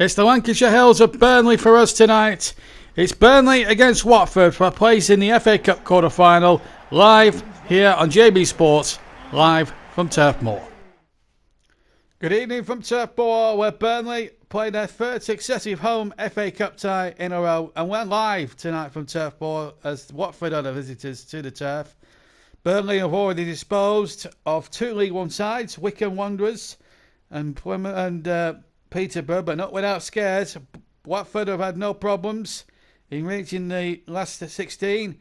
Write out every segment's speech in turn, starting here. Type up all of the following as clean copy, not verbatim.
It's the Lancashire Hills of Burnley for us tonight. It's Burnley against Watford for a place in the FA Cup quarter-final, live here on JB Sports, live from Turf Moor. Good evening from Turf Moor, where Burnley play their third successive home FA Cup tie in a row, and we're live tonight from Turf Moor as Watford are the visitors to the turf. Burnley have already disposed of two League One sides, Wycombe Wanderers and Peterborough, but not without scares. Watford have had no problems in reaching the last 16,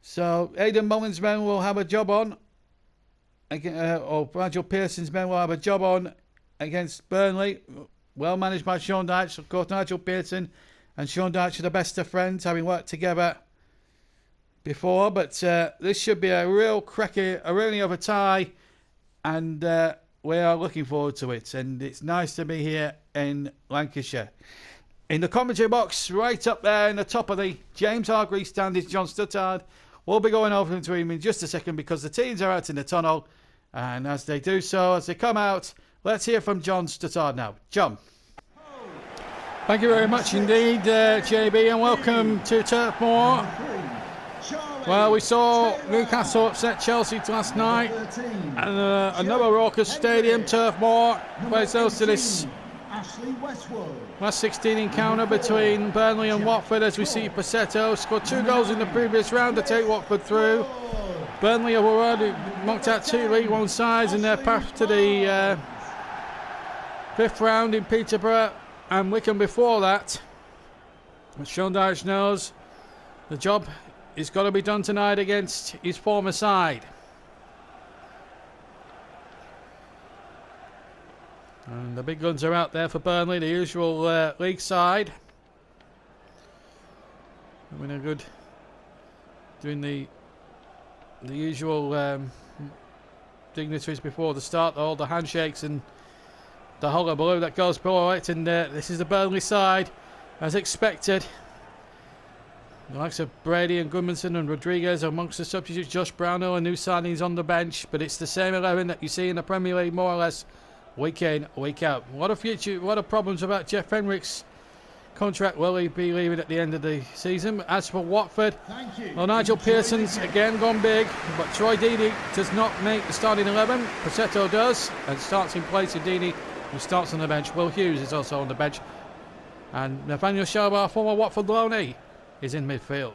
so Aidan Mullins' men will have a job on, or Nigel Pearson's men will have a job on against Burnley. Well managed by Sean Dyche. Of course, Nigel Pearson and Sean Dyche are the best of friends, having worked together before, but this should be a real cracker, a really of a tie, and we are looking forward to it, and it's nice to be here in Lancashire. In the commentary box, right up there in the top of the James Hargreaves stand is John Stuttard. We'll be going over to him in just a second because the teams are out in the tunnel, and as they do so, as they come out, let's hear from John Stuttard now. John. Thank you very much indeed, JB, and welcome to Turf Moor. Well, we saw Newcastle upset Chelsea last night, and another raucous stadium, Turf Moor, plays host to this last 16 encounter between Burnley and Watford, as we see Passetto scored 2 goals in the previous round to take Watford through. Burnley have already knocked out 2 League One sides in their path to the 5th round in Peterborough, and Wycombe before that. But Sean Dyche knows the job is got to be done tonight against his former side. And the big guns are out there for Burnley, the usual league side. Doing the usual dignitaries before the start, all the handshakes and the hullabaloo that goes below it. And this is the Burnley side, as expected. The likes of Brady and Goodmanson and Rodriguez amongst the substitutes. Josh Brownhill and new signings on the bench, but it's the same 11 that you see in the Premier League more or less week in, week out. What a problems about Jeff Fenwick's contract. Will he be leaving at the end of the season? As for Watford, well, Nigel Pearson's again gone big, but Troy Deeney does not make the starting 11. Passetto does, and starts in place of Deeney, who starts on the bench. Will Hughes is also on the bench, and Nathaniel Shalbar, former Watford loanee, is in midfield.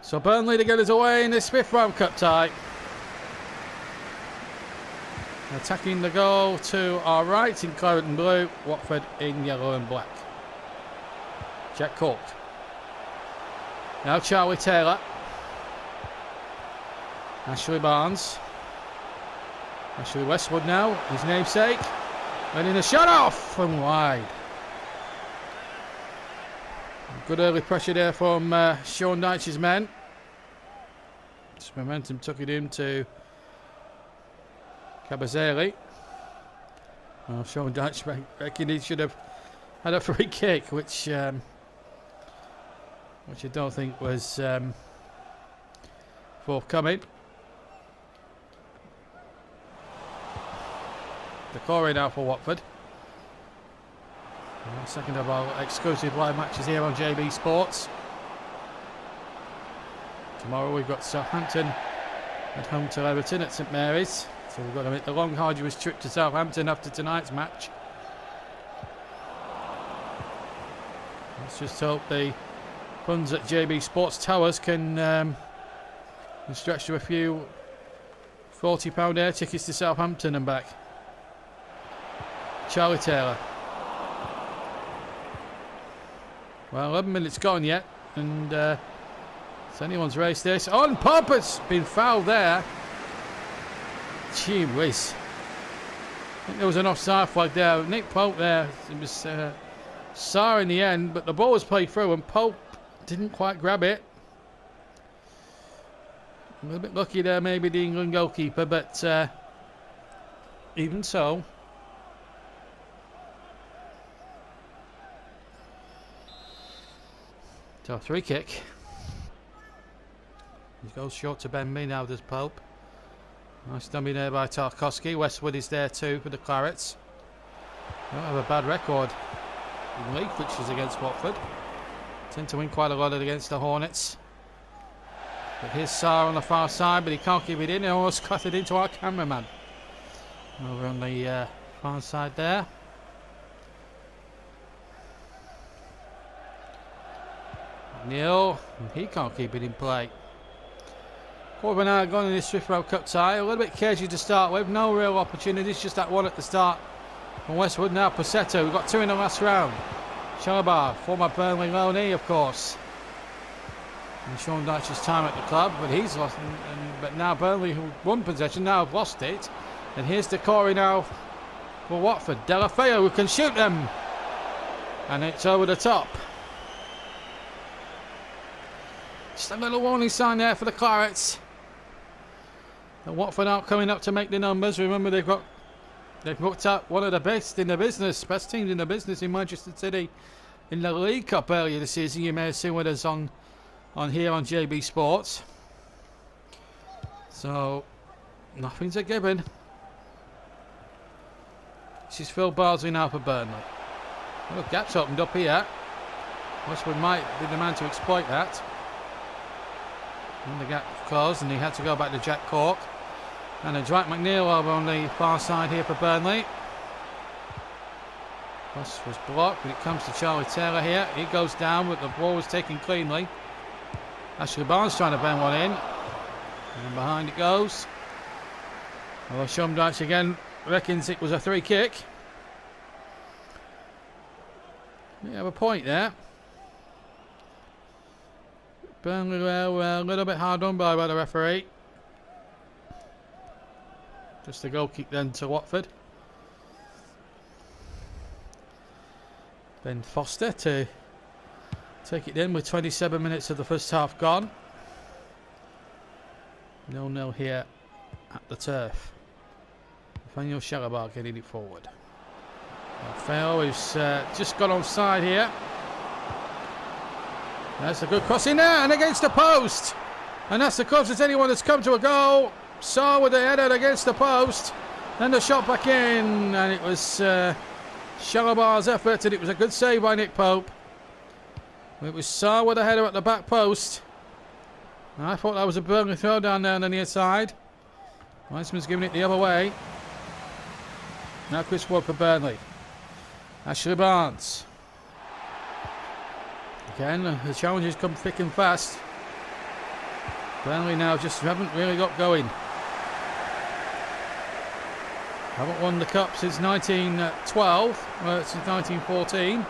So Burnley to get us away in this 5th round cup tie. Attacking the goal to our right in claret and blue, Watford in yellow and black. Jack Cork. Now Charlie Taylor. Ashley Barnes. Ashley Westwood now, his namesake. Letting a shot off and wide. Good early pressure there from Sean Dyche's men. This momentum took it into Cabazeli. Well, Sean Dyche reckon he should have had a free kick, which I don't think was forthcoming. The Corey now for Watford. Second of our exclusive live matches here on JB Sports. Tomorrow we've got Southampton at home to Everton at St Mary's. So we've got to make the long, arduous trip to Southampton after tonight's match. Let's just hope the funds at JB Sports Towers can stretch to a few £40 air tickets to Southampton and back. Charlie Taylor. Well, 11 minutes gone yet, and it's anyone's race this. On Pope has been fouled there. Gee whiz. I think there was an offside flag there. Nick Pope there. It was Sarr in the end, but the ball was played through and Pope didn't quite grab it. A little bit lucky there, maybe the England goalkeeper, but even so. So, free kick. He goes short to Ben Mee now, does Pope. Nice dummy there by Tarkowski. Westwood is there too for the Clarets. don't have a bad record in league fixtures against Watford. Tend to win quite a lot against the Hornets. But here's Sarr on the far side, but he can't keep it in. He almost cut it into our cameraman. Over on the far side there. Neil, he can't keep it in play. Quarter of an hour gone in this Swift Road Cup tie. A little bit cagey to start with. No real opportunities, just that one at the start from Westwood. Now Passetto, we've got two in the last round. Shalabar, former Burnley loanee, of course. And Sean Dyche's time at the club, but he's lost. But now Burnley, who won possession, now have lost it. And here's Decore now for Watford. Delafeu, who can shoot them. And it's over the top. Just a little warning sign there for the Clarets. And Watford aren't coming up to make the numbers. Remember, they've looked at one of the best in the business, best teams in the business in Manchester City in the League Cup earlier this season. You may have seen with us on here on JB Sports. So nothing's a given. This is Phil Bardsley now for Burnley. Well, gaps opened up here. Westwood might be the man to exploit that. And the gap closed, and he had to go back to Jack Cork. And a Dwight McNeil over on the far side here for Burnley. Cross was blocked, but it comes to Charlie Taylor here. He goes down, but the ball was taken cleanly. Ashley Barnes trying to bend one in. And behind it goes. Well, Sean Dyche again reckons it was a free kick. We have a point there. Burnley were a little bit hard done by the referee. Just a goal kick then to Watford. Ben Foster to take it in with 27 minutes of the first half gone. 0-0 here at the turf. Nathaniel Shalabar getting it forward. Fail is just got onside here. That's a good cross in there and against the post. And that's the closest anyone that's come to a goal. Sarr with the header against the post. Then the shot back in. And it was Shalabar's effort, and it was a good save by Nick Pope. It was Sarr with the header at the back post. And I thought that was a Burnley throw down there on the near side. Weissman's giving it the other way. Now Chris Wood for Burnley. Ashley Barnes. Again, the challenges come thick and fast. Burnley now just haven't really got going. Haven't won the cup since 1912, since 1914.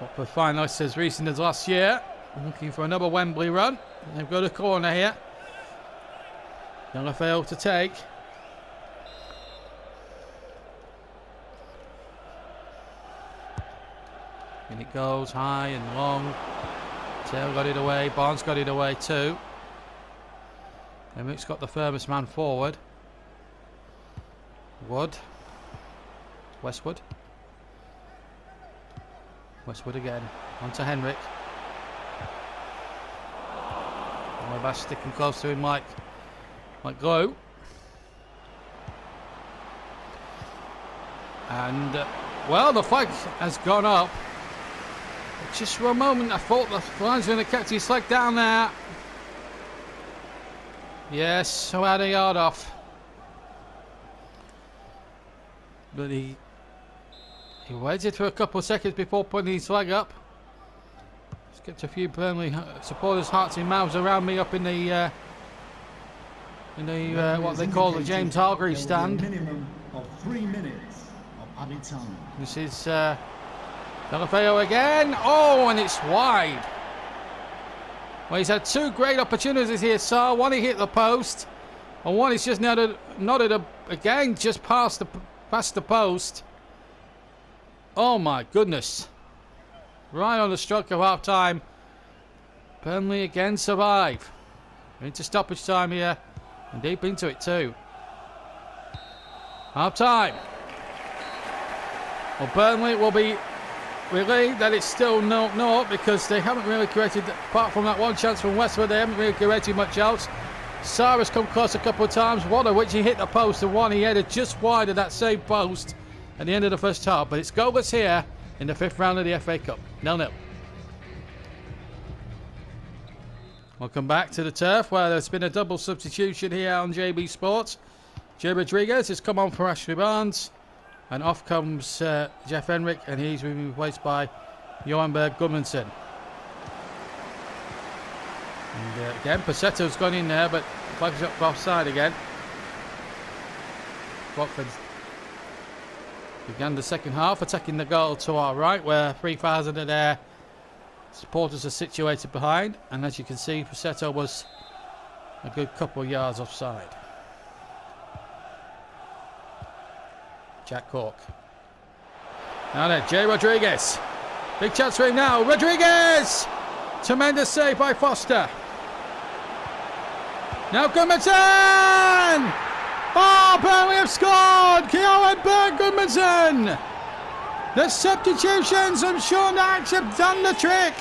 Watford finalists as recent as last year. Looking for another Wembley run. They've got a corner here. Delafeu to take. And it goes high and long. Taylor got it away. Barnes got it away too. Emmerich's got the firmest man forward. Wood. Westwood. Westwood again. On to Henrik. Bash sticking close to him like glue. And well, the flag has gone up. Just for a moment I thought the linesman had kept his leg down there. Yes, so had a yard off. But he waited for a couple of seconds before putting his flag up. Just kept a few Burnley supporters' hearts and mouths around me up in the what they call the James Hargreaves stand. Minimum of 3 minutes of added time. This is Delafeu again. Oh, and it's wide. Well, he's had two great opportunities here, Sarr. One he hit the post, and one he's just nodded again just past the post. Oh my goodness! Right on the stroke of half time. Burnley again survive. Into stoppage time here, and deep into it too. Half time. Well, Burnley will be relieved that it's still 0-0 because they haven't really created, apart from that one chance from Westwood, they haven't really created much else. Sarah's come close a couple of times, one of which he hit the post and one he headed just wide of that same post at the end of the first half. But it's goalless here in the 5th round of the FA Cup. 0-0. Welcome back to the turf where there's been a double substitution here on JB Sports. Jay Rodriguez has come on for Ashley Barnes, and off comes Jeff Henrik, and he's been replaced by Johan Berg Gudmundsson. And again, Passetto's gone in there, but flags up offside again. Watford began the second half attacking the goal to our right, where 3,000 of their supporters are situated behind, and as you can see, Passetto was a good couple of yards offside. Jack Cork. Now then, Jay Rodriguez. Big chance for him now. Rodriguez! Tremendous save by Foster. Now Gudmundsson! Oh, Burnley have scored! Johan Berg Gudmundsson! The substitutions from Sean Dyche have done the trick.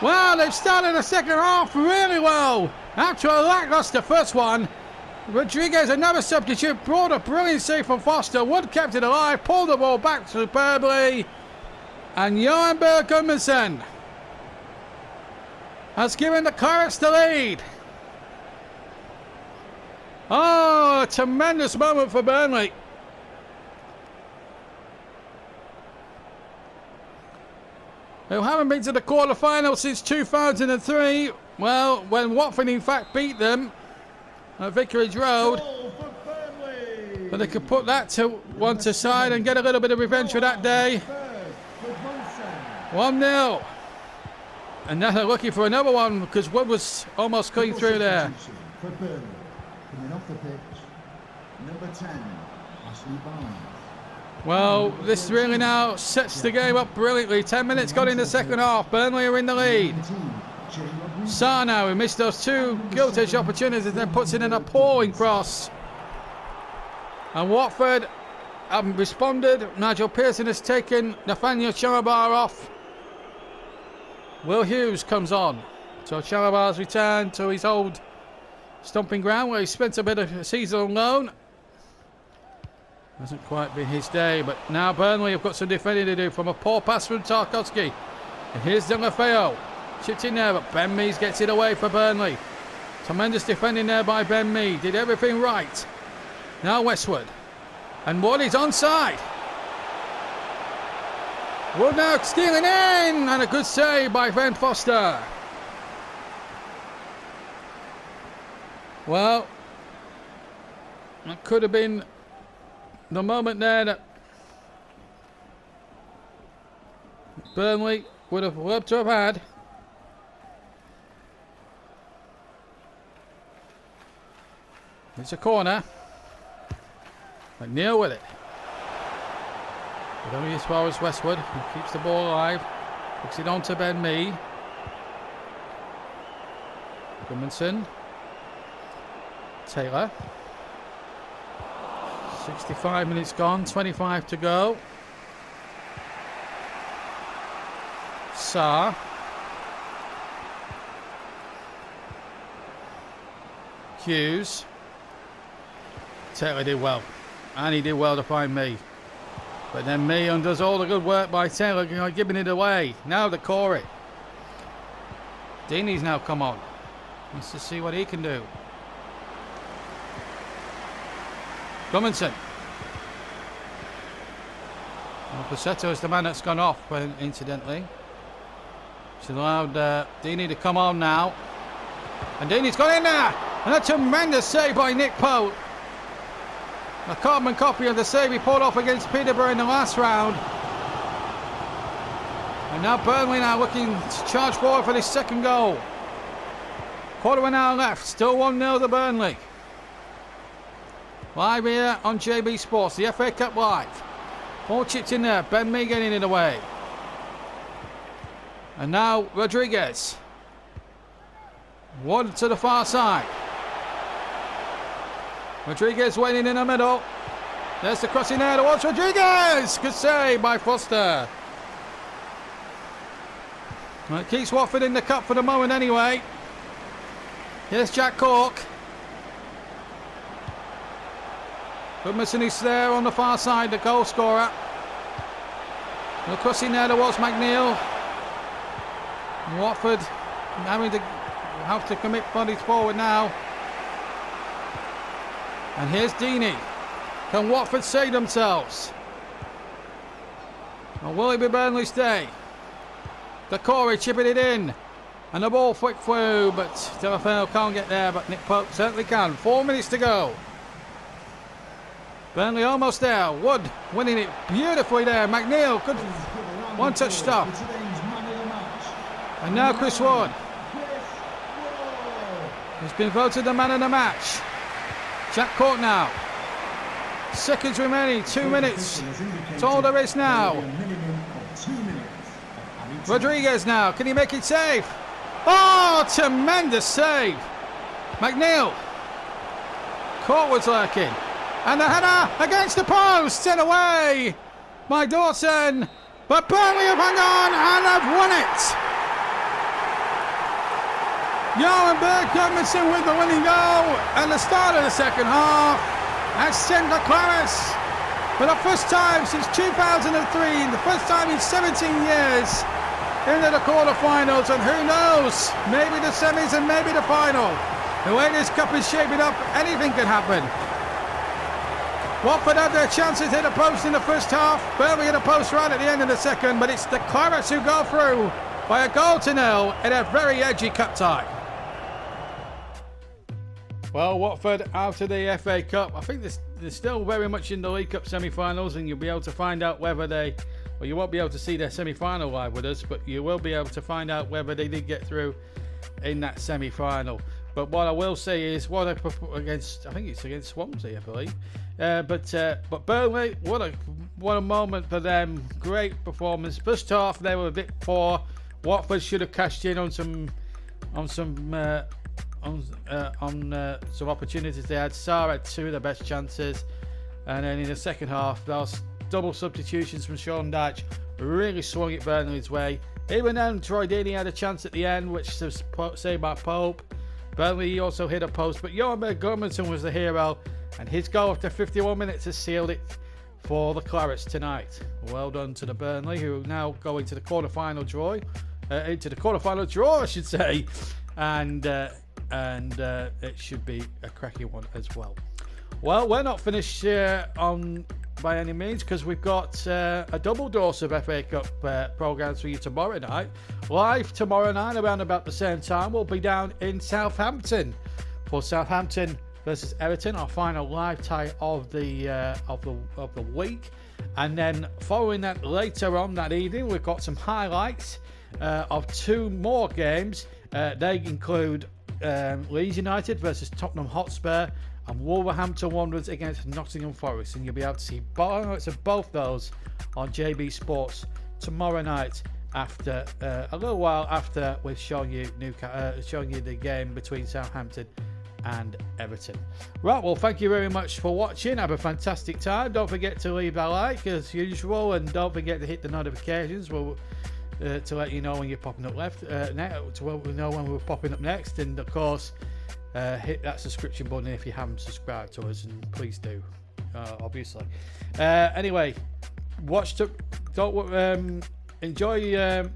Well, they've started the second half really well. After a lackluster first one, Rodriguez, another substitute, brought a brilliant save from Foster. Wood kept it alive, pulled the ball back superbly. And Johan Berg Gudmundsson has given the Clarets the lead. Oh, a tremendous moment for Burnley. Who haven't been to the quarter-final since 2003. Well, when Watford in fact beat them at Vicarage Road. But they could put that to one side and get a little bit of revenge for that day. 1-0. And now they're looking for another one because Wood was almost clean through there. Coming off the pitch, number 10, Ashley Barnes. Well, this really now sets the game up brilliantly. 10 minutes gone in the second half. Burnley are in the lead. Sarr now, who missed those two gilt-edged opportunities, and then puts in an appalling cross. And Watford haven't responded. Nigel Pearson has taken Nathaniel Chalabar off. Will Hughes comes on. So Chalabar's returned to his old stomping ground where he spent a bit of a season on loan. Hasn't quite been his day, but now Burnley have got some defending to do from a poor pass from Tarkowski. And here's Delafeo. Chipped in there, but Ben Mees gets it away for Burnley. Tremendous defending there by Ben Mee. Did everything right. Now Westwood. And Wood is onside. Wood now stealing in, and a good save by Ben Foster. Well, that could have been the moment there that Burnley would have loved to have had. It's a corner. McNeil with it. But only as far as Westwood, who keeps the ball alive. Hooks it on to Ben Mee. Gudmundsson. Taylor. 65 minutes gone, 25 to go. Sarr. Hughes. Taylor did well. And he did well to find Mee. But then Mee undoes all the good work by Taylor, giving it away. Now to Corey. Deeney's now come on. Let's just see what he can do. Gudmundsson. Well, Passetto is the man that's gone off, incidentally. She's allowed Deeney to come on now. And Deeney's gone in there! And a tremendous save by Nick Pope. A carbon copy of the save he pulled off against Peterborough in the last round. And now Burnley now looking to charge forward for this second goal. Quarter of an hour left. Still 1-0 to Burnley. Live here on JB Sports, the FA Cup live. Ball chipped in there, Ben Mee getting it away. And now Rodriguez. One to the far side. Rodriguez waiting in the middle. There's the crossing there towards Rodriguez. Good save by Foster. Well, it keeps Watford in the cup for the moment anyway. Here's Jack Cork. Goodmanson is there on the far side, the goal scorer. And crossing there towards McNeil. Watford having to have to commit bodies forward now. And here's Deeney. Can Watford save themselves? Or will it be Burnley's day? The Corey chipping it in. And the ball flicked through, but Timofeo can't get there, but Nick Pope certainly can. 4 minutes to go. Burnley almost there. Wood winning it beautifully there. McNeil, good one-touch stop. And now Chris Wood. He's been voted the man of the match. Jack Court now. Seconds remaining, 2 minutes. That's all there is now. Rodriguez now, can he make it safe? Oh, tremendous save. McNeil. Courtwood's lurking. And the header against the post and away by Dawson. But Burnley have hung on and have won it. Johan Berg-Gudmundsson with the winning goal at the start of the second half has sent the Clarets for the first time since 2003, the first time in 17 years, into the quarterfinals, and who knows, maybe the semis and maybe the final. The way this cup is shaping up, anything can happen. Watford had their chances hit a post in the first half. Burnley hit a post right at the end of the second, but it's the Clarets who go through by 1-0 in a very edgy cup tie. Well, Watford out of the FA Cup. I think they're still very much in the League Cup semi-finals, and you'll be able to find out whether they... Well, you won't be able to see their semi-final live with us, but you will be able to find out whether they did get through in that semi-final. But what I will say is, what against, I think it's against Swansea, I believe. But Burnley, what a moment for them. Great performance. First half they were a bit poor. Watford should have cashed in on some opportunities they had. Sarr had 2 of the best chances, and then in the second half, those double substitutions from Sean Dyche really swung it Burnley's way. Even then, Troy Deeney had a chance at the end, which was saved by Pope. Burnley also hit a post, but Johan Berg-Gudmundsson was the hero, and his goal after 51 minutes has sealed it for the Clarets tonight. Well done to the Burnley, who now go into the quarter-final draw, I should say, and it should be a cracking one as well. Well, we're not finished by any means, because we've got a double dose of FA Cup programmes for you tomorrow night. Live tomorrow night around about the same time, we'll be down in Southampton for Southampton versus Everton, our final live tie of the week. And then following that, later on that evening, we've got some highlights of 2 more games. They include Leeds United versus Tottenham Hotspur and Wolverhampton Wanderers against Nottingham Forest, and you'll be able to see highlights of both those on JB Sports tomorrow night, after a little while after we've shown you the game between Southampton and Everton. Right, well, thank you very much for watching. Have a fantastic time. Don't forget to leave a like as usual, and don't forget to hit the notifications to let you know when you're popping up to let you know when we're popping up next, and of course hit that subscription button if you haven't subscribed to us, and please do, obviously. Anyway, enjoy the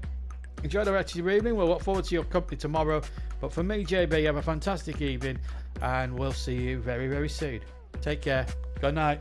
rest of your evening. We'll look forward to your company tomorrow, but for me, JB, have a fantastic evening, and we'll see you very, very soon. Take care. Good night.